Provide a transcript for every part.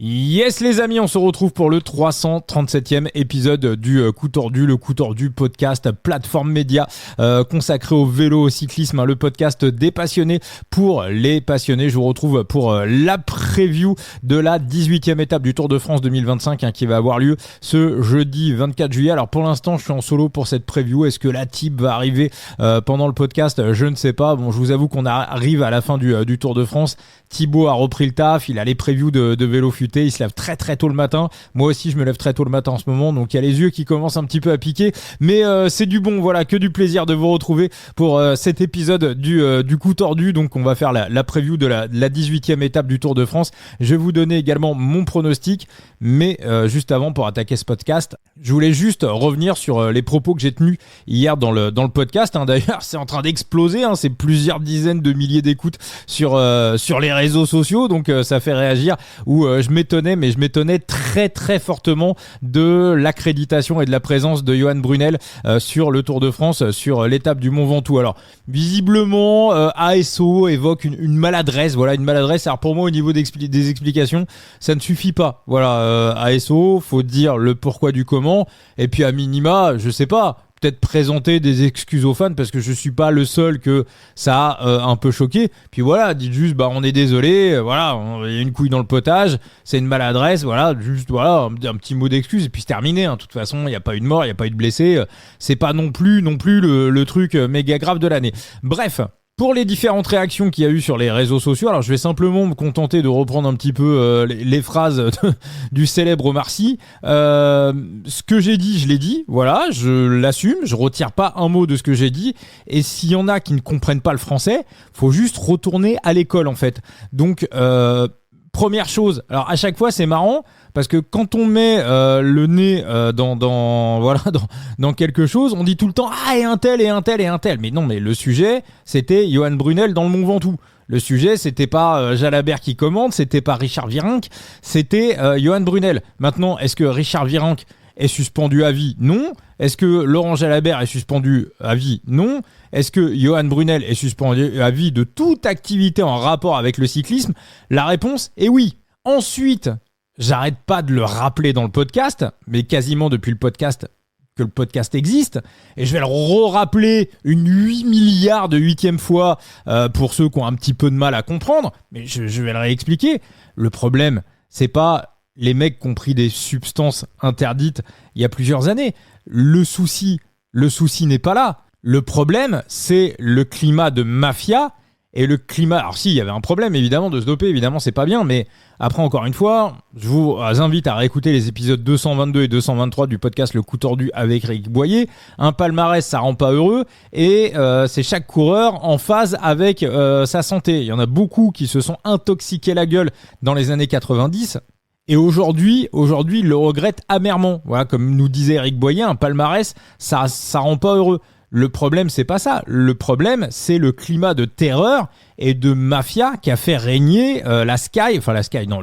Yes les amis, on se retrouve pour le 337e épisode du Coup Tordu, le Coup Tordu podcast plateforme média consacré au vélo, au cyclisme, le podcast des passionnés pour les passionnés. Je vous retrouve pour la preview de la 18e étape du Tour de France 2025 qui va avoir lieu ce jeudi 24 juillet. Alors pour l'instant, je suis en solo pour cette preview. Est-ce que la type va arriver pendant le podcast? Je ne sais pas. Bon, je vous avoue qu'on arrive à la fin du Tour de France. Thibaut a repris le taf, il a les previews de vélo futé, il se lève très très tôt le matin. Moi aussi je me lève très tôt le matin en ce moment, donc il y a les yeux qui commencent un petit peu à piquer, mais c'est du bon, voilà, que du plaisir de vous retrouver pour cet épisode du Coup Tordu. Donc on va faire la preview de la 18e étape du Tour de France. Je vais vous donner également mon pronostic, mais juste avant, pour attaquer ce podcast, je voulais juste revenir sur les propos que j'ai tenus hier dans le podcast. D'ailleurs c'est en train d'exploser, c'est plusieurs dizaines de milliers d'écoutes sur les réseaux sociaux, donc ça fait réagir, où je m'étonnais très très fortement de l'accréditation et de la présence de Johan Brunel sur le Tour de France, sur l'étape du Mont Ventoux. Alors visiblement ASO évoque une maladresse, voilà, une maladresse. Alors pour moi, au niveau des explications, ça ne suffit pas. Voilà, ASO, faut dire le pourquoi du comment, et puis à minima, je sais pas, peut-être présenter des excuses aux fans, parce que je suis pas le seul que ça a un peu choqué. Puis voilà, dites juste on est désolé, voilà, il y a une couille dans le potage, c'est une maladresse, voilà, juste voilà un petit mot d'excuse et puis c'est terminé. De toute façon, il n'y a pas eu de mort, il n'y a pas eu de blessé, c'est pas non plus le truc méga grave de l'année. Bref, pour les différentes réactions qu'il y a eu sur les réseaux sociaux, alors je vais simplement me contenter de reprendre un petit peu les phrases du célèbre Omar Sy. Ce que j'ai dit, je l'ai dit, voilà, je l'assume, je retire pas un mot de ce que j'ai dit. Et s'il y en a qui ne comprennent pas le français, faut juste retourner à l'école en fait. Donc première chose, alors à chaque fois c'est marrant, parce que quand on met le nez dans quelque chose, on dit tout le temps « Ah, et un tel, et un tel, et un tel ». Mais non, mais le sujet, c'était Johan Brunel dans le Mont Ventoux. Le sujet, c'était pas Jalabert qui commande, c'était pas Richard Virenque, c'était Johan Brunel. Maintenant, est-ce que Richard Virenque est suspendu à vie? Non. Est-ce que Laurent Jalabert est suspendu à vie? Non. Est-ce que Johan Brunel est suspendu à vie de toute activité en rapport avec le cyclisme? La réponse est oui. Ensuite, j'arrête pas de le rappeler dans le podcast, mais quasiment depuis le podcast que le podcast existe, et je vais le re-rappeler une 8 milliards de 8e fois pour ceux qui ont un petit peu de mal à comprendre, mais je vais le réexpliquer. Le problème, c'est pas les mecs qui ont pris des substances interdites il y a plusieurs années. Le souci n'est pas là. Le problème, c'est le climat de mafia et le climat. Alors si, il y avait un problème évidemment de se doper, évidemment c'est pas bien, mais après encore une fois, je vous invite à réécouter les épisodes 222 et 223 du podcast Le Coup Tordu avec Eric Boyer. Un palmarès, ça rend pas heureux, et c'est chaque coureur en phase avec sa santé. Il y en a beaucoup qui se sont intoxiqués la gueule dans les années 90. Et aujourd'hui, ils le regrettent amèrement. Voilà, comme nous disait Eric Boyer, un palmarès, ça rend pas heureux. Le problème, c'est pas ça. Le problème, c'est le climat de terreur et de mafia qui a fait régner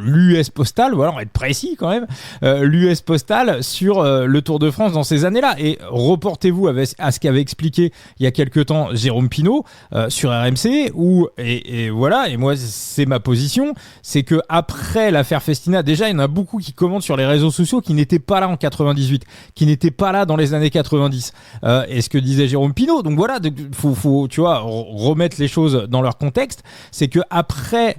l'US Postal, voilà, on va être précis quand même, l'US Postal sur le Tour de France dans ces années-là. Et reportez-vous à ce qu'avait expliqué il y a quelques temps Jérôme Pinault sur RMC, et voilà, et moi c'est ma position, c'est que après l'affaire Festina, déjà il y en a beaucoup qui commentent sur les réseaux sociaux qui n'étaient pas là en 98, qui n'étaient pas là dans les années 90, et ce que disait Jérôme Pinault. Donc voilà, faut tu vois, remettre les choses dans leur contexte. C'est que après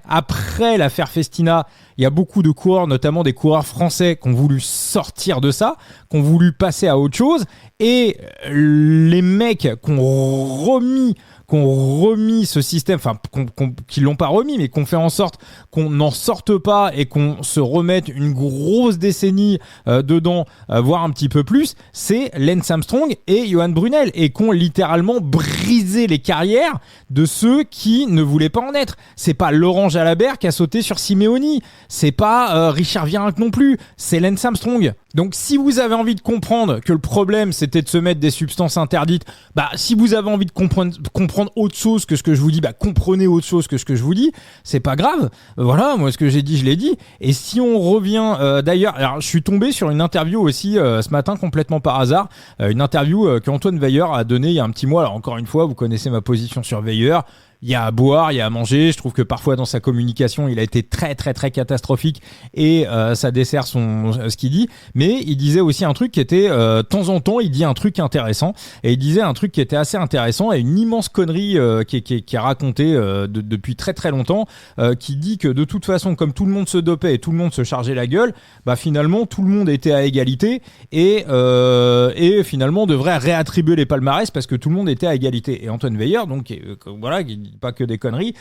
l'affaire Festina, il y a beaucoup de coureurs, notamment des coureurs français, qui ont voulu sortir de ça, qui ont voulu passer à autre chose, et les mecs qui ont remis ce système, enfin qui l'ont pas remis, mais qu'on fait en sorte qu'on n'en sorte pas et qu'on se remette une grosse décennie dedans, voire un petit peu plus, c'est Lance Armstrong et Johan Brunel, et qu'on littéralement brisé les carrières de ceux qui ne voulaient pas en être. C'est pas Laurent Jalabert qui a sauté sur Simeoni, c'est pas Richard Virenque non plus, c'est Lance Armstrong. Donc si vous avez envie de comprendre que le problème c'était de se mettre des substances interdites, si vous avez envie de comprendre autre chose que ce que je vous dis, comprenez autre chose que ce que je vous dis, c'est pas grave. Voilà, moi ce que j'ai dit, je l'ai dit. Et si on revient d'ailleurs, alors je suis tombé sur une interview aussi ce matin complètement par hasard, une interview qu'Antoine Veilleur a donnée il y a un petit mois. Alors encore une fois, vous connaissez ma position sur Veilleur. il y a à boire, il y a à manger. Je trouve que parfois dans sa communication, il a été très très très catastrophique et ça dessert ce qu'il dit. Mais il disait aussi un truc qui était de temps en temps, il dit un truc intéressant et il disait un truc qui était assez intéressant et une immense connerie qui est racontée depuis très très longtemps, qui dit que de toute façon, comme tout le monde se dopait et tout le monde se chargeait la gueule, bah finalement tout le monde était à égalité et finalement on devrait réattribuer les palmarès parce que tout le monde était à égalité. Et Antoine Weyer, donc voilà, qui dit pas que des conneries,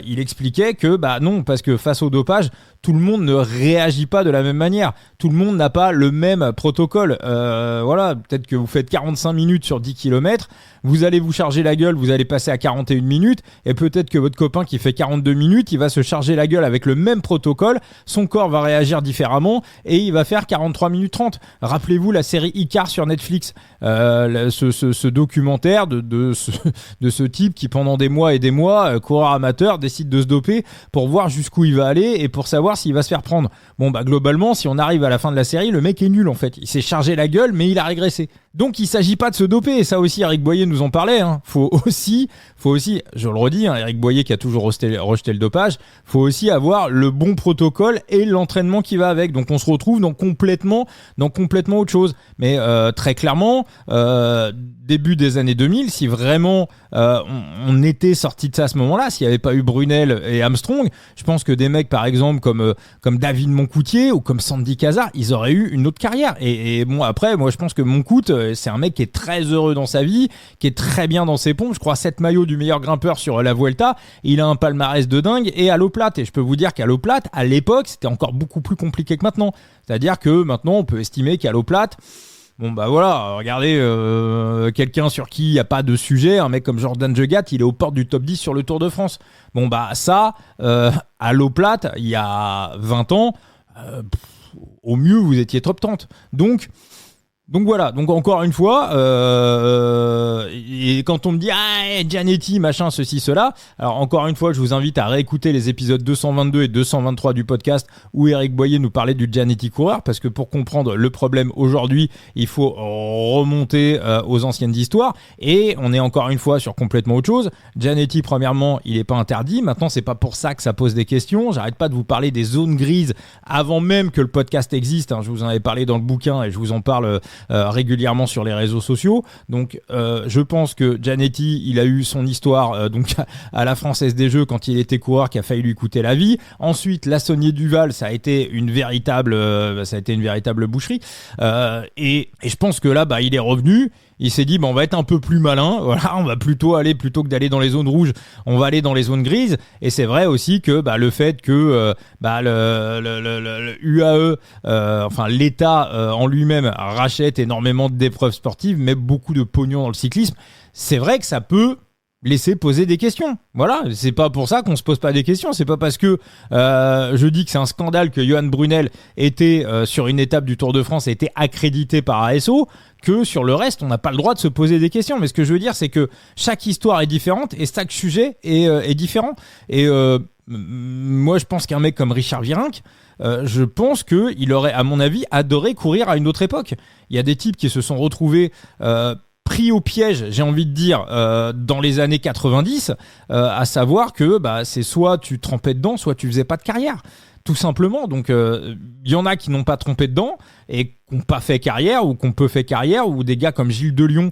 il expliquait que bah non, parce que face au dopage, tout le monde ne réagit pas de la même manière. Tout le monde n'a pas le même protocole. Voilà, peut-être que vous faites 45 minutes sur 10 km, vous allez vous charger la gueule, vous allez passer à 41 minutes, et peut-être que votre copain qui fait 42 minutes, il va se charger la gueule avec le même protocole, son corps va réagir différemment, et il va faire 43 minutes 30. Rappelez-vous la série Icar sur Netflix, ce documentaire de ce type qui pendant des mois et des mois, coureur amateur, décide de se doper pour voir jusqu'où il va aller et pour savoir s'il va se faire prendre. Bon bah globalement, si on arrive à la fin de la série, le mec est nul en fait. Il s'est chargé la gueule, mais il a régressé. Donc il s'agit pas de se doper, et ça aussi Eric Boyer nous en parlait, hein. Faut aussi, je le redis, hein, Eric Boyer qui a toujours rejeté le dopage, faut aussi avoir le bon protocole et l'entraînement qui va avec. Donc on se retrouve dans complètement autre chose. Mais très clairement, début des années 2000, si vraiment on était sorti de ça à ce moment-là, s'il n'y avait pas eu Brunel et Armstrong, je pense que des mecs par exemple comme David Moncoutier ou comme Sandy Cazard, ils auraient eu une autre carrière. Et bon, après, moi je pense que Moncout, c'est un mec qui est très heureux dans sa vie, qui est très bien dans ses pompes. Je crois 7 maillots du meilleur grimpeur sur la Vuelta. Il a un palmarès de dingue et à l'eau plate. Et je peux vous dire qu'à l'eau plate, à l'époque, c'était encore beaucoup plus compliqué que maintenant. C'est-à-dire que maintenant, on peut estimer qu'à l'eau plate, bon bah voilà, regardez quelqu'un sur qui il n'y a pas de sujet, un mec comme Jordan Jegat, il est aux portes du top 10 sur le Tour de France. Bon bah ça, à l'eau plate, il y a 20 ans, au mieux vous étiez top 30. Donc voilà, donc encore une fois, et quand on me dit Gianetti, machin, ceci, cela, alors encore une fois, je vous invite à réécouter les épisodes 222 et 223 du podcast où Eric Boyer nous parlait du Gianetti coureur, parce que pour comprendre le problème aujourd'hui, il faut remonter aux anciennes histoires, et on est encore une fois sur complètement autre chose. Gianetti, premièrement, il n'est pas interdit, maintenant c'est pas pour ça que ça pose des questions, j'arrête pas de vous parler des zones grises avant même que le podcast existe, hein. Je vous en avais parlé dans le bouquin et je vous en parle régulièrement sur les réseaux sociaux. Donc je pense que Gianetti, il a eu son histoire donc à la Française des Jeux quand il était coureur qui a failli lui coûter la vie. Ensuite, la Saunier Duval, ça a été une véritable boucherie. Et je pense que là, bah, il est revenu. Il s'est dit, on va être un peu plus malin. Voilà, on va plutôt que d'aller dans les zones rouges, on va aller dans les zones grises. Et c'est vrai aussi que le fait que le UAE, enfin l'État en lui-même rachète énormément d'épreuves sportives, met beaucoup de pognon dans le cyclisme. C'est vrai que ça peut laisser poser des questions. Voilà, c'est pas pour ça qu'on se pose pas des questions. C'est pas parce que je dis que c'est un scandale que Johan Brunel était sur une étape du Tour de France et était accrédité par ASO que sur le reste on n'a pas le droit de se poser des questions. Mais ce que je veux dire, c'est que chaque histoire est différente et chaque sujet est différent. Et moi je pense qu'un mec comme Richard Virenque, je pense qu'il aurait, à mon avis, adoré courir à une autre époque. Il y a des types qui se sont retrouvés pris au piège, j'ai envie de dire, dans les années 90, à savoir que c'est soit tu trempais dedans, soit tu faisais pas de carrière. Tout simplement. Donc y en a qui n'ont pas trompé dedans et qui n'ont pas fait carrière ou qui ont peu fait carrière, ou des gars comme Gilles Delion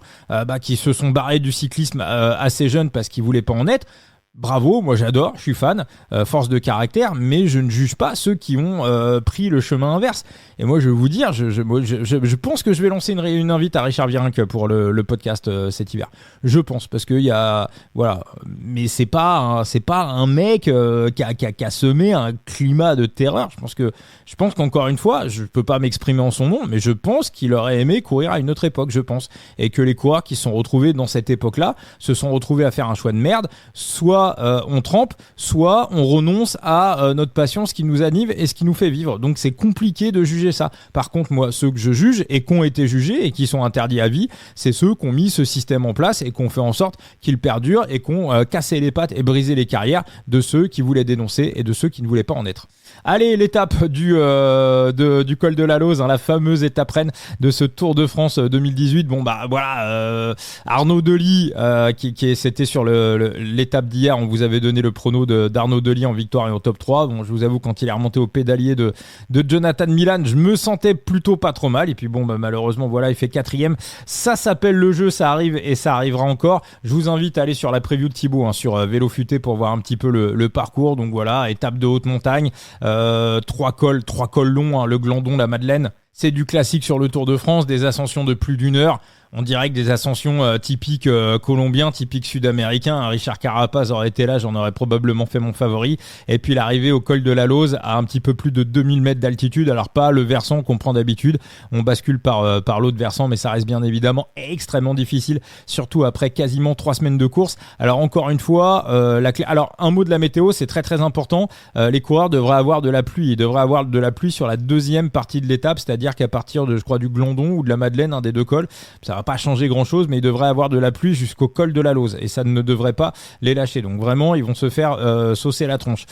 qui se sont barrés du cyclisme assez jeunes parce qu'ils voulaient pas en être. Bravo, moi j'adore, je suis fan, force de caractère, mais je ne juge pas ceux qui ont pris le chemin inverse. Et moi je vais vous dire, je pense que je vais lancer une invite à Richard Virenque pour le podcast cet hiver. Je pense, parce qu'il y a, voilà, mais c'est pas un mec qui a semé un climat de terreur. Je pense qu'encore une fois, je peux pas m'exprimer en son nom, mais je pense qu'il aurait aimé courir à une autre époque, je pense, et que les coureurs qui se sont retrouvés dans cette époque-là se sont retrouvés à faire un choix de merde, soit on trempe, soit on renonce à notre passion, ce qui nous anime et ce qui nous fait vivre. Donc c'est compliqué de juger ça. Par contre, moi, ceux que je juge et qui ont été jugés et qui sont interdits à vie, c'est ceux qui ont mis ce système en place et qui ont fait en sorte qu'il perdure et qui ont cassé les pattes et brisé les carrières de ceux qui voulaient dénoncer et de ceux qui ne voulaient pas en être. Allez, l'étape du col de la Lose, hein, la fameuse étape reine de ce Tour de France 2018. Bon bah voilà, Arnaud Delis, qui c'était sur l'étape d'hier, on vous avait donné le prono d'Arnaud Delis en victoire et en top 3. Bon, je vous avoue, quand il est remonté au pédalier de Jonathan Milan, je me sentais plutôt pas trop mal. Et puis bon, malheureusement, voilà, il fait 4e. Ça s'appelle le jeu, ça arrive et ça arrivera encore. Je vous invite à aller sur la preview de Thibaut, sur Vélo Futé pour voir un petit peu le parcours. Donc voilà, étape de haute montagne, 3 cols longs, le Glandon, la Madeleine. C'est du classique sur le Tour de France, des ascensions de plus d'1 heure. On dirait que des ascensions typiques colombiens, typiques sud-américains. Richard Carapaz aurait été là, j'en aurais probablement fait mon favori. Et puis l'arrivée au col de la Lose à un petit peu plus de 2000 mètres d'altitude. Alors pas le versant qu'on prend d'habitude, on bascule par l'autre versant, mais ça reste bien évidemment extrêmement difficile, surtout après quasiment 3 semaines de course. Alors encore une fois, la clé. Alors un mot de la météo, c'est très très important. Les coureurs devraient avoir de la pluie. Ils devraient avoir de la pluie sur la deuxième partie de l'étape, c'est-à-dire qu'à partir de, je crois, du Glandon ou de la Madeleine, un des 2 cols, ça va pas changer grand chose, mais il devrait avoir de la pluie jusqu'au col de la Lose et ça ne devrait pas les lâcher. Donc vraiment, ils vont se faire saucer la tronche.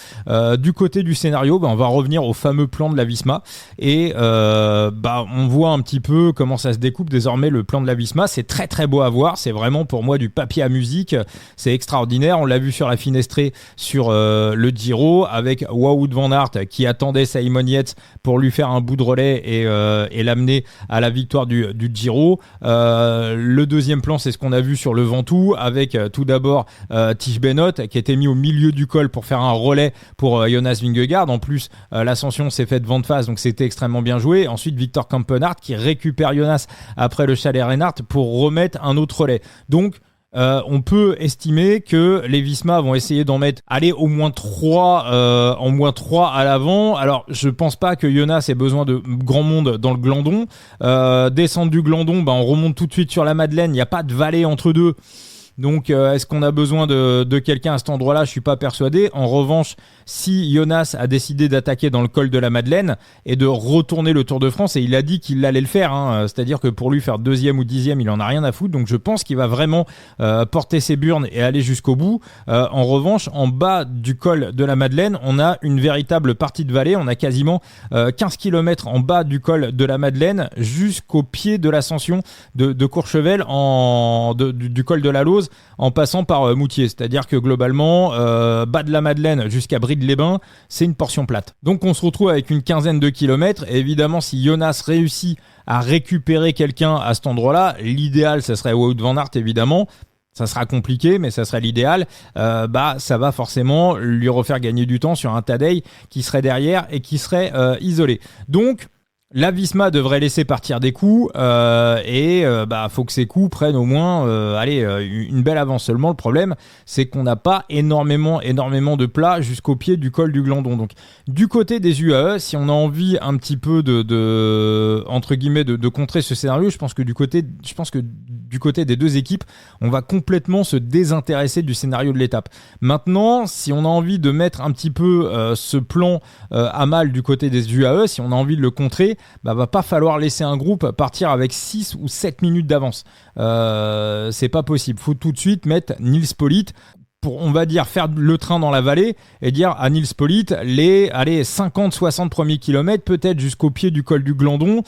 Du côté du scénario, on va revenir au fameux plan de la Visma et on voit un petit peu comment ça se découpe désormais le plan de la Visma. C'est très très beau à voir. C'est vraiment pour moi du papier à musique. C'est extraordinaire. On l'a vu sur la Finestrée sur le Giro avec Wout van Aert qui attendait Simon Yates pour lui faire un bout de relais et l'amener à la victoire du Giro. Le deuxième plan, c'est ce qu'on a vu sur le Ventoux avec tout d'abord Tish Benoot qui était mis au milieu du col pour faire un relais pour Jonas Vingegaard. En plus, l'ascension s'est faite vent de face, donc c'était extrêmement bien joué. Ensuite, Victor Kampenhardt qui récupère Jonas après le chalet Reinhardt pour remettre un autre relais. Donc, on peut estimer que les Visma vont essayer d'en mettre au moins 3 à l'avant. Alors je pense pas que Jonas ait besoin de grand monde dans le Glandon. Descendre du Glandon, on remonte tout de suite sur la Madeleine, il n'y a pas de vallée entre deux. Donc est-ce qu'on a besoin de quelqu'un à cet endroit-là? Je suis pas persuadé. En revanche, si Jonas a décidé d'attaquer dans le col de la Madeleine et de retourner le Tour de France, et il a dit qu'il allait le faire, c'est-à-dire que pour lui faire 2e ou 10e, il en a rien à foutre. Donc je pense qu'il va vraiment porter ses burnes et aller jusqu'au bout. En revanche, en bas du col de la Madeleine, on a une véritable partie de vallée. On a quasiment 15 km en bas du col de la Madeleine jusqu'au pied de l'ascension de Courchevel du col de la Lose, en passant par Moutier. C'est-à-dire que globalement, bas de la Madeleine jusqu'à Brides-les-Bains, c'est une portion plate. Donc on se retrouve avec une quinzaine de kilomètres. Et évidemment, si Jonas réussit à récupérer quelqu'un à cet endroit-là, l'idéal, ça serait Wout van Aert, évidemment. Ça sera compliqué, mais ça serait l'idéal. Ça va forcément lui refaire gagner du temps sur un Tadej qui serait derrière et qui serait isolé. Donc, la Visma devrait laisser partir des coups faut que ces coups prennent au moins une belle avance. Seulement le problème, c'est qu'on n'a pas énormément de plats jusqu'au pied du col du Glandon. Donc du côté des UAE, si on a envie un petit peu entre guillemets de contrer ce scénario, je pense que du côté des deux équipes, on va complètement se désintéresser du scénario de l'étape. Maintenant, si on a envie de mettre un petit peu ce plan à mal du côté des UAE, si on a envie de le contrer, va pas falloir laisser un groupe partir avec 6 ou 7 minutes d'avance. C'est pas possible. Faut tout de suite mettre Nils Politt pour, on va dire, faire le train dans la vallée et dire à Nils Politt les 50-60 premiers kilomètres, peut-être jusqu'au pied du col du Glandon,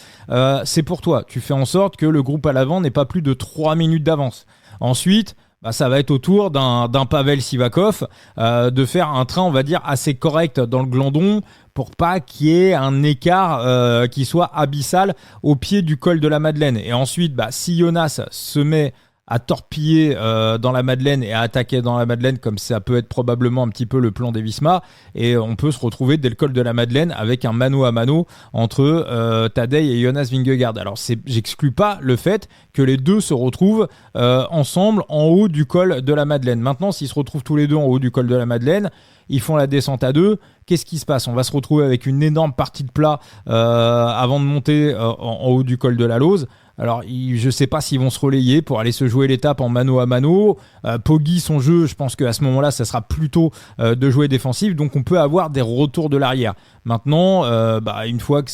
c'est pour toi. Tu fais en sorte que le groupe à l'avant n'ait pas plus de 3 minutes d'avance. Ensuite, ça va être au tour d'un Pavel Sivakov de faire un train, on va dire, assez correct dans le Glandon pour pas qu'il y ait un écart qui soit abyssal au pied du col de la Madeleine. Et ensuite, si Jonas se met à torpiller dans la Madeleine et à attaquer dans la Madeleine, comme ça peut être probablement un petit peu le plan des Visma, et on peut se retrouver dès le col de la Madeleine avec un mano à mano entre Tadej et Jonas Vingegaard. Alors j'exclus pas le fait que les deux se retrouvent ensemble en haut du col de la Madeleine. Maintenant, s'ils se retrouvent tous les deux en haut du col de la Madeleine, ils font la descente à deux. Qu'est-ce qui se passe? On va se retrouver avec une énorme partie de plat avant de monter en haut du col de la Lose. Alors, je ne sais pas s'ils vont se relayer pour aller se jouer l'étape en mano à mano. Poggi, son jeu, je pense qu'à ce moment-là, ça sera plutôt de jouer défensif. Donc, on peut avoir des retours de l'arrière. Maintenant, une fois que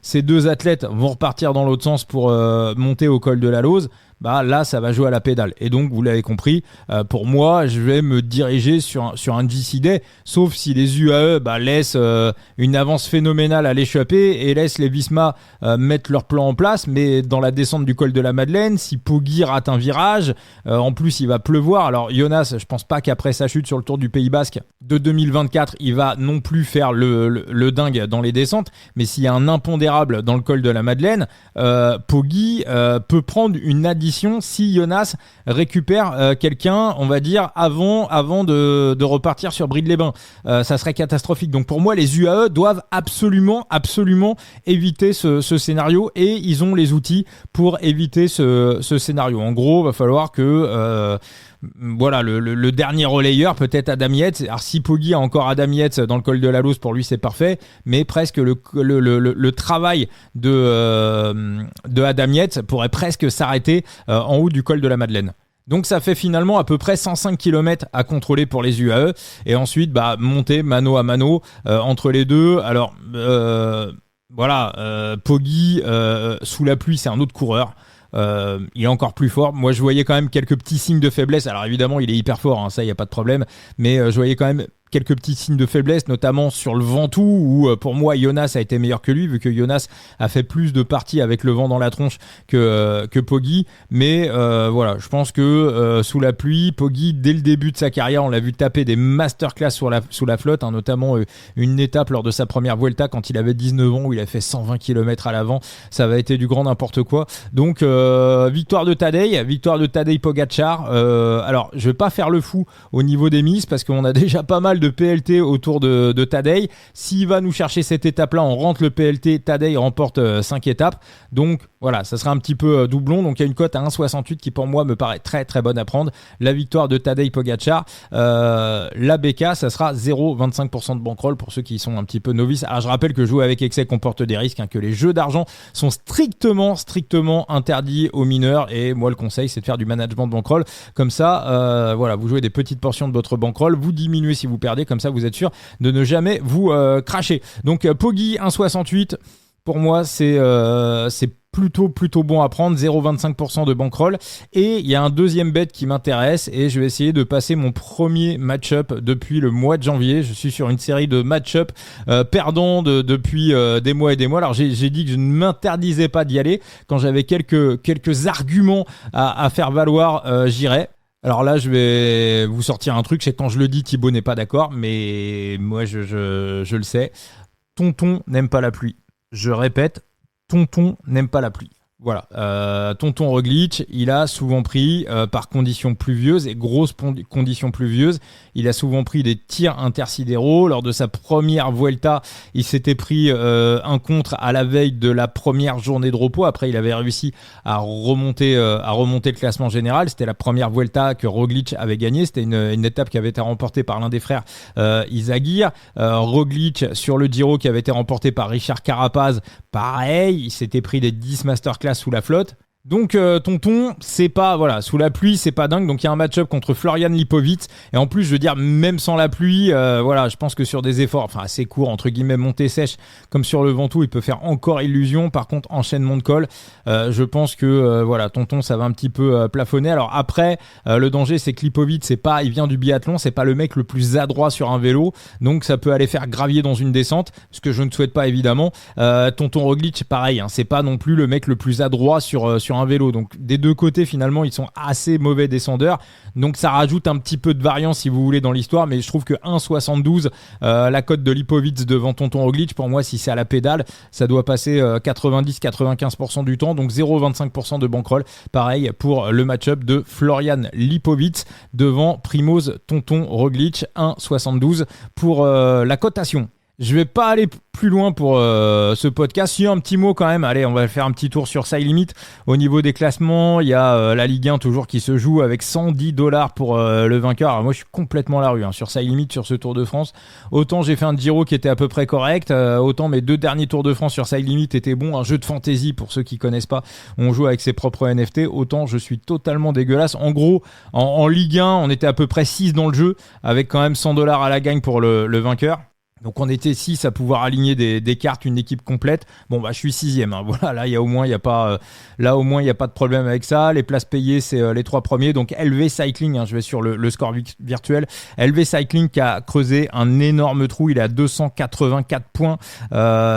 ces deux athlètes vont repartir dans l'autre sens pour monter au col de la Lose, bah là ça va jouer à la pédale. Et donc vous l'avez compris, pour moi je vais me diriger sur un GC Day, sauf si les UAE laissent une avance phénoménale à l'échappée et laissent les Visma mettre leur plan en place. Mais dans la descente du col de la Madeleine, si Poggi rate un virage, en plus il va pleuvoir. Alors Jonas, je pense pas qu'après sa chute sur le Tour du Pays Basque de 2024 il va non plus faire le dingue dans les descentes, mais s'il y a un impondérable dans le col de la Madeleine, Poggi peut prendre une addition si Jonas récupère quelqu'un, on va dire avant de repartir sur Bride-les-Bains. Ça serait catastrophique. Donc pour moi les UAE doivent absolument éviter ce scénario, et ils ont les outils pour éviter ce scénario. En gros, va falloir que voilà, le dernier relayeur, peut-être Adam Yates. Alors si Poggi a encore Adam Yates dans le col de la Louse, pour lui c'est parfait, mais presque le travail de Adam Yates pourrait presque s'arrêter en haut du col de la Madeleine. Donc ça fait finalement à peu près 105 km à contrôler pour les UAE, et ensuite monter mano à mano entre les deux. Alors Poggi sous la pluie c'est un autre coureur. Il est encore plus fort. Moi je voyais quand même quelques petits signes de faiblesse. Alors évidemment il est hyper fort, ça y a pas de problème, mais je voyais quand même quelques petits signes de faiblesse, notamment sur le Ventoux, où pour moi Jonas a été meilleur que lui, vu que Jonas a fait plus de parties avec le vent dans la tronche que Poggi. Mais voilà, je pense que sous la pluie, Poggi, dès le début de sa carrière, on l'a vu taper des masterclass sous la flotte, notamment une étape lors de sa première Vuelta quand il avait 19 ans, où il a fait 120 km à l'avant. Ça va été du grand n'importe quoi. Donc victoire de Tadej Pogačar. Alors je vais pas faire le fou au niveau des mises, parce qu'on a déjà pas mal de PLT autour de Tadej. S'il va nous chercher cette étape-là, on rentre le PLT, Tadej remporte 5 étapes. Donc voilà, ça sera un petit peu doublon. Donc il y a une cote à 1,68 qui pour moi me paraît très très bonne à prendre. La victoire de Tadej Pogačar. La BK, ça sera 0,25% de bankroll pour ceux qui sont un petit peu novices. Alors je rappelle que jouer avec excès comporte des risques, que les jeux d'argent sont strictement interdits aux mineurs, et moi le conseil c'est de faire du management de bankroll. Comme ça, voilà, vous jouez des petites portions de votre bankroll, vous diminuez si vous perdez, comme ça vous êtes sûr de ne jamais vous cracher. Donc Poggi 1,68, pour moi c'est plutôt bon à prendre, 0,25% de bankroll. Et il y a un deuxième bet qui m'intéresse, et je vais essayer de passer mon premier match-up depuis le mois de janvier. Je suis sur une série de match-up perdants depuis des mois et des mois. Alors j'ai dit que je ne m'interdisais pas d'y aller. Quand j'avais quelques arguments à faire valoir, j'irais. Alors là, je vais vous sortir un truc. C'est quand je le dis, Thibaut n'est pas d'accord, mais moi, je le sais. Tonton n'aime pas la pluie. Je répète, Tonton n'aime pas la pluie. Voilà, Tonton Roglic, il a souvent pris par conditions pluvieuses et grosses conditions pluvieuses, il a souvent pris des tirs intersidéraux. Lors de sa première Vuelta, il s'était pris un contre à la veille de la première journée de repos. Après, il avait réussi à remonter le classement général. C'était la première Vuelta que Roglic avait gagnée. C'était une étape qui avait été remportée par l'un des frères Izagirre. Roglic sur le Giro qui avait été remporté par Richard Carapaz. Pareil, il s'était pris des 10 masterclass sous la flotte. Donc Tonton, c'est pas, voilà, sous la pluie, c'est pas dingue. Donc il y a un match-up contre Florian Lipovic, et en plus je veux dire, même sans la pluie, voilà, je pense que sur des efforts assez courts, entre guillemets, montée sèche comme sur le Ventoux, il peut faire encore illusion. Par contre, enchaînement de col, je pense que voilà, Tonton, ça va un petit peu plafonner. Alors après, le danger c'est que Lipovic, il vient du biathlon, c'est pas le mec le plus adroit sur un vélo, donc ça peut aller faire gravier dans une descente, ce que je ne souhaite pas évidemment. Tonton Roglic, pareil, c'est pas non plus le mec le plus adroit sur un vélo. Donc des deux côtés, finalement, ils sont assez mauvais descendeurs. Donc ça rajoute un petit peu de variance, si vous voulez, dans l'histoire. Mais je trouve que 1,72, la cote de Lipovic devant Tonton Roglic, pour moi, si c'est à la pédale, ça doit passer 90-95% du temps. Donc 0,25% de bankroll. Pareil pour le match-up de Florian Lipovic devant Primož Tonton Roglic, 1,72 pour la cotation. Je vais pas aller plus loin pour ce podcast. Si, un petit mot quand même. Allez, on va faire un petit tour sur Side Limit. Au niveau des classements, il y a la Ligue 1 toujours qui se joue avec $110 pour le vainqueur. Alors moi, je suis complètement à la rue sur Side Limit sur ce Tour de France. Autant j'ai fait un Giro qui était à peu près correct, autant mes 2 derniers Tours de France sur Side Limit étaient bons. Un jeu de fantasy pour ceux qui connaissent pas. On joue avec ses propres NFT. Autant je suis totalement dégueulasse. En gros, en Ligue 1, on était à peu près 6 dans le jeu, avec quand même $100 à la gagne pour le vainqueur. Donc on était 6 à pouvoir aligner des cartes, une équipe complète. Bon bah je suis 6e. Hein. Voilà, là il y a au moins il y a pas de problème avec ça. Les places payées c'est les 3 premiers. Donc LV Cycling, hein, je vais sur le score virtuel. LV Cycling qui a creusé un énorme trou. Il est à 284 points.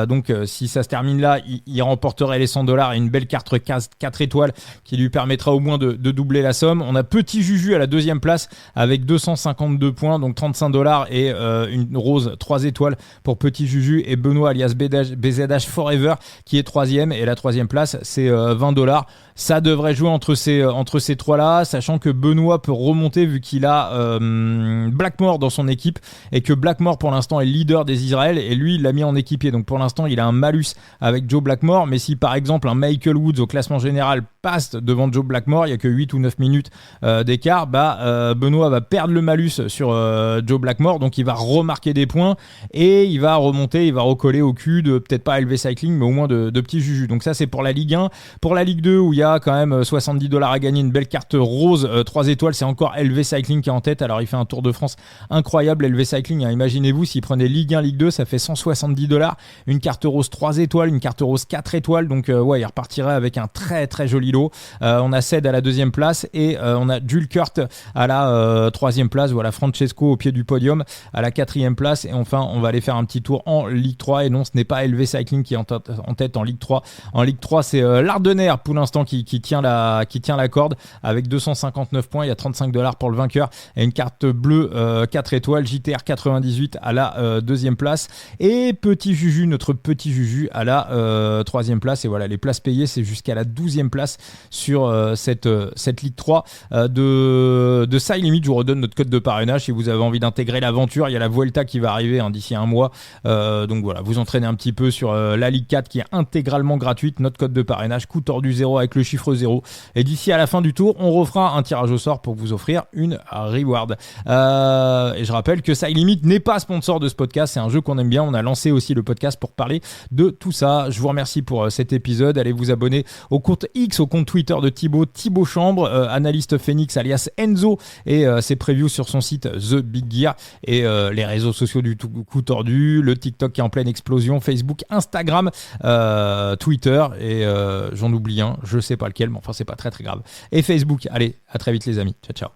Donc si ça se termine là, il remporterait les $100 et une belle carte 4 étoiles qui lui permettra au moins de doubler la somme. On a Petit Juju à la deuxième place avec 252 points, donc $35 et une rose 3 étoiles pour Petit Juju et Benoît alias BZH Forever qui est 3e et la 3e place c'est $20. Ça devrait jouer entre ces trois là, sachant que Benoît peut remonter vu qu'il a Blackmore dans son équipe et que Blackmore pour l'instant est leader des Israël et lui il l'a mis en équipier, donc pour l'instant il a un malus avec Joe Blackmore, mais si par exemple un Michael Woods au classement général passe devant Joe Blackmore, il n'y a que 8 ou 9 minutes d'écart, Benoît va perdre le malus sur Joe Blackmore, donc il va remarquer des points et il va remonter, il va recoller au cul de peut-être pas LV Cycling mais au moins de Petit Juju. Donc ça c'est pour la Ligue 1. Pour la Ligue 2 où il y a quand même $70 à gagner, une belle carte rose 3 étoiles, c'est encore LV Cycling qui est en tête. Alors il fait un Tour de France incroyable LV Cycling, hein. Imaginez-vous s'il prenait Ligue 1, Ligue 2, ça fait $170, une carte rose 3 étoiles, une carte rose 4 étoiles, donc ouais il repartirait avec un très très joli lot. On a Ced à la deuxième place et on a Jules Kurt à la troisième place, voilà Francesco au pied du podium à la quatrième place et enfin on va aller faire un petit tour en Ligue 3 et non ce n'est pas LV Cycling qui est en tête en Ligue 3. En Ligue 3 c'est l'Ardenner pour l'instant qui tient la corde avec 259 points, il y a $35 pour le vainqueur et une carte bleue 4 étoiles, JTR 98 à la deuxième place et Petit Juju, notre Petit Juju à la troisième place et voilà les places payées c'est jusqu'à la 12e place sur cette Ligue 3 de ça limite. Je vous redonne notre code de parrainage si vous avez envie d'intégrer l'aventure, il y a la Vuelta qui va arriver d'ici un mois, donc voilà vous entraînez un petit peu sur la Ligue 4 qui est intégralement gratuite. Notre code de parrainage coût tordu 0 avec le chiffre 0 et d'ici à la fin du tour on refera un tirage au sort pour vous offrir une reward et je rappelle que ça limite n'est pas sponsor de ce podcast, c'est un jeu qu'on aime bien, on a lancé aussi le podcast pour parler de tout ça. Je vous remercie pour cet épisode, allez vous abonner au compte X, au compte Twitter de Thibaut Chambre, analyste Phoenix alias Enzo et ses previews sur son site The Big Gear et les réseaux sociaux du coup tordu, le TikTok qui est en pleine explosion, Facebook, Instagram, Twitter et j'en oublie un, je sais pas lequel mais enfin c'est pas très très grave, et Facebook. Allez, à très vite les amis, ciao ciao.